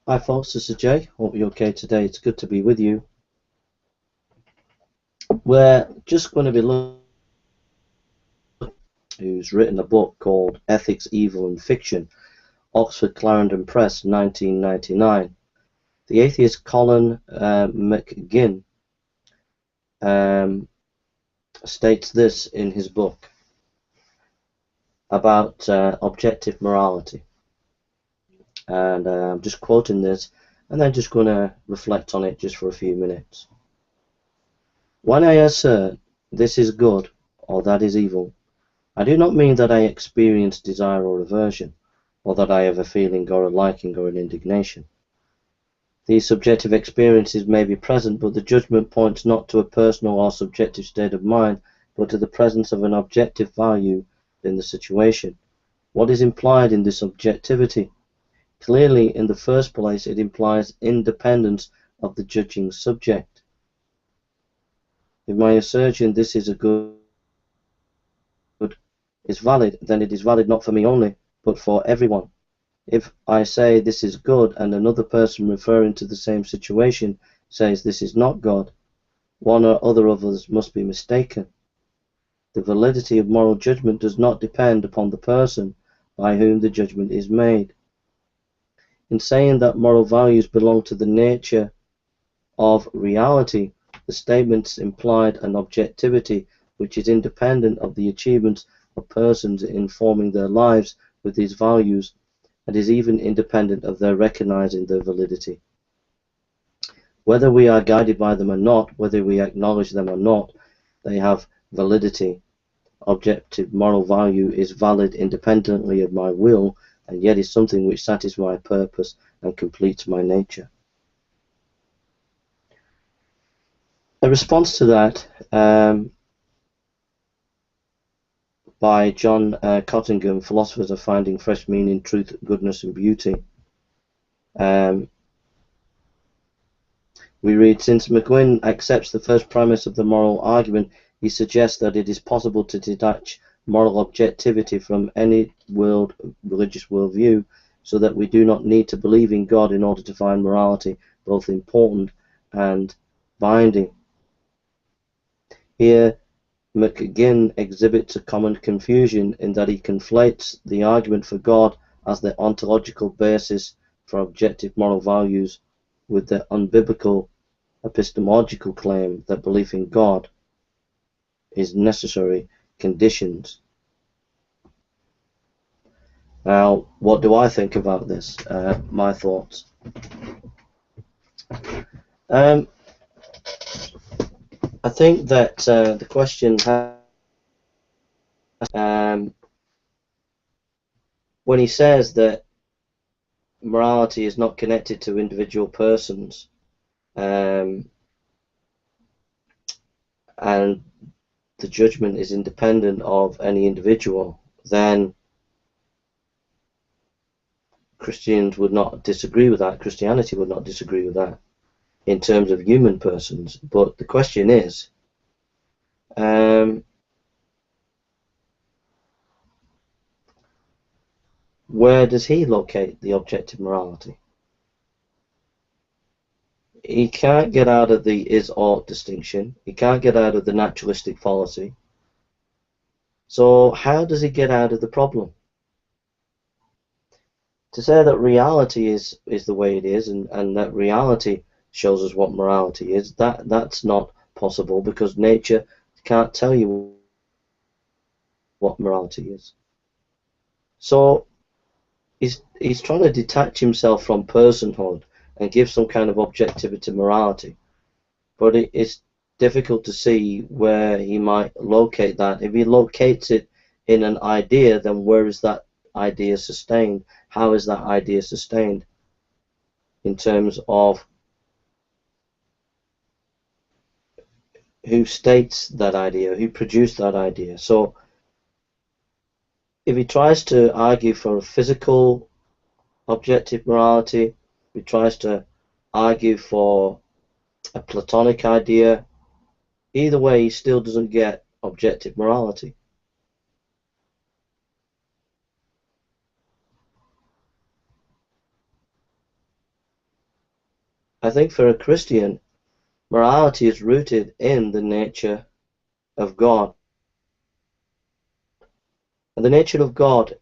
Hi folks, this is Jay. Hope you're okay today. It's good to be with you. We're just going to be looking at who's written a book called Ethics, Evil and Fiction, Oxford Clarendon Press, 1999. The atheist Colin McGinn states this in his book about objective morality. And I'm just quoting this and then just going to reflect on it just for a few minutes. When I assert this is good or that is evil, I do not mean that I experience desire or aversion, or that I have a feeling or a liking or an indignation. These subjective experiences may be present, but the judgment points not to a personal or subjective state of mind, but to the presence of an objective value in the situation. What is implied in this objectivity? Clearly, in the first place, it implies independence of the judging subject. If my assertion this is a good is valid, then it is valid not for me only, but for everyone. If I say this is good and another person referring to the same situation says this is not good, one or other of us must be mistaken. The validity of moral judgment does not depend upon the person by whom the judgment is made. In saying that moral values belong to the nature of reality, the statements implied an objectivity which is independent of the achievements of persons in forming their lives with these values, and is even independent of their recognizing their validity. Whether we are guided by them or not, whether we acknowledge them or not, they have validity. Objective moral value is valid independently of my will, and yet is something which satisfies my purpose and completes my nature. A response to that by John Cottingham, Philosophers of Finding Fresh Meaning, Truth, Goodness and Beauty. We read, since McGinn accepts the first premise of the moral argument, he suggests that it is possible to detach moral objectivity from any religious worldview, so that we do not need to believe in God in order to find morality both important and binding. Here, McGinn exhibits a common confusion in that he conflates the argument for God as the ontological basis for objective moral values with the unbiblical epistemological claim that belief in God is necessary conditions. Now, what do I think about this? My thoughts. I think that the question has, when he says that morality is not connected to individual persons, and the judgment is independent of any individual, then Christians would not disagree with that. Christianity would not disagree with that in terms of human persons. But the question is, where does he locate the objective morality? He can't get out of the is-ought distinction. He can't get out of the naturalistic fallacy. So how does he get out of the problem? To say that reality is the way it is, and that reality shows us what morality is, that's not possible, because nature can't tell you what morality is. So he's trying to detach himself from personhood and give some kind of objectivity to morality, but it's difficult to see where he might locate that. If he locates it in an idea, then where is that idea sustained? How is that idea sustained in terms of who states that idea, who produced that idea? So if he tries to argue for a physical objective morality, if he tries to argue for a Platonic idea, either way he still doesn't get objective morality. I think for a Christian, morality is rooted in the nature of God. And the nature of God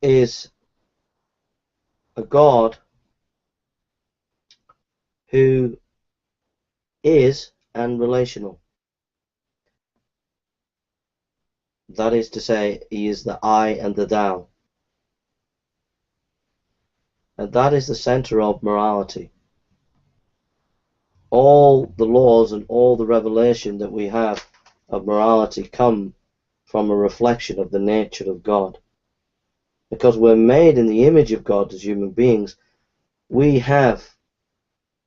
is a God who is and relational. That is to say, he is the I and the thou. And that is the center of morality. All the laws and all the revelation that we have of morality come from a reflection of the nature of God. Because we're made in the image of God as human beings, we have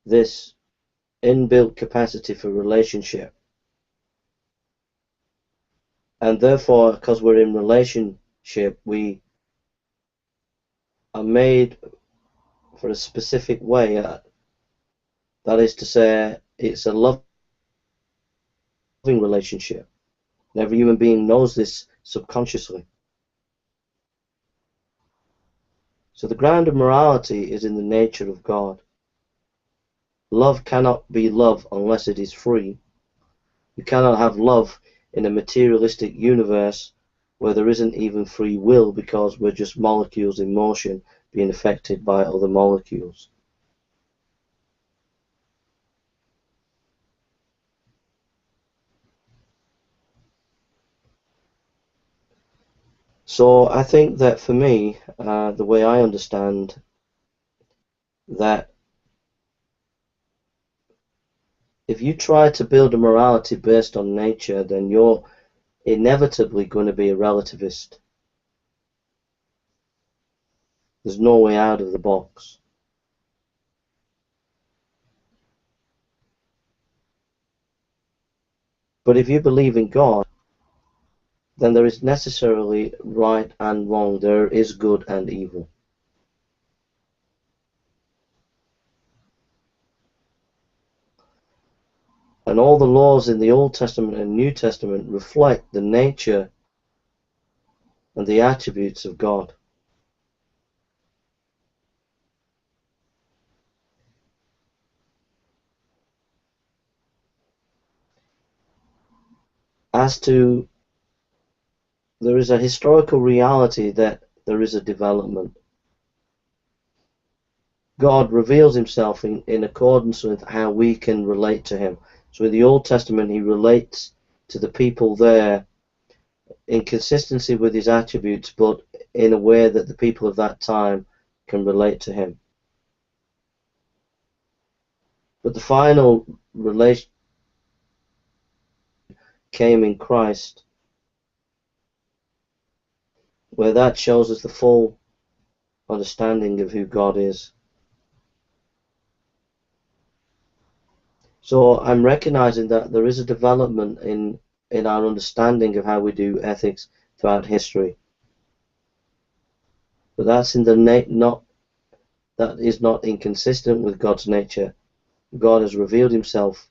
this inbuilt capacity for relationship. And therefore, because we're in relationship, we are made for a specific way. That is to say, it's a loving relationship. And every human being knows this subconsciously. So the ground of morality is in the nature of God. Love cannot be love unless it is free. You cannot have love in a materialistic universe where there isn't even free will, because we're just molecules in motion being affected by other molecules. So I think that for me, the way I understand that, if you try to build a morality based on nature, then you're inevitably going to be a relativist. There's no way out of the box. But if you believe in God, then there is necessarily right and wrong. There is good and evil. And all the laws in the Old Testament and New Testament reflect the nature and the attributes of God. As to, there is a historical reality that there is a development. God reveals himself in accordance with how we can relate to him. So in the Old Testament, he relates to the people there in consistency with his attributes, but in a way that the people of that time can relate to him. But the final relation came in Christ, where that shows us the full understanding of who God is. So I'm recognizing that there is a development in our understanding of how we do ethics throughout history. But that's in the that is not inconsistent with God's nature. God has revealed himself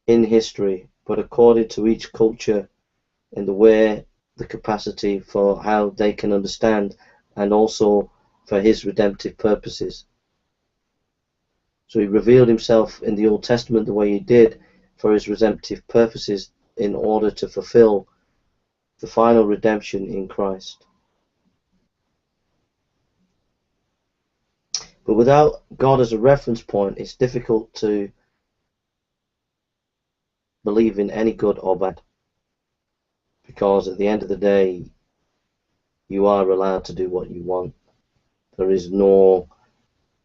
in history, but according to each culture in the way, the capacity for how they can understand, and also for his redemptive purposes. So he revealed himself in the Old Testament the way he did for his redemptive purposes in order to fulfill the final redemption in Christ. But without God as a reference point, it's difficult to believe in any good or bad. Because at the end of the day, you are allowed to do what you want. There is no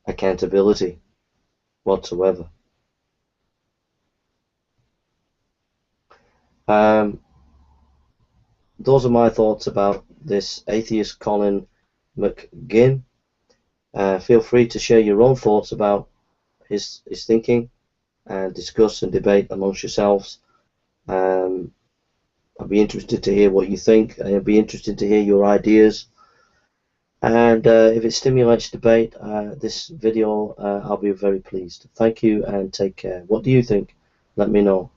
accountability whatsoever. Those are my thoughts about this atheist Colin McGinn. Feel free to share your own thoughts about his thinking and discuss and debate amongst yourselves. I'd be interested to hear what you think. I'd be interested to hear your ideas. And if it stimulates debate, this video, I'll be very pleased. Thank you and take care. What do you think? Let me know.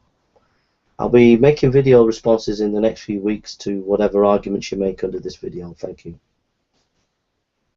I'll be making video responses in the next few weeks to whatever arguments you make under this video. Thank you.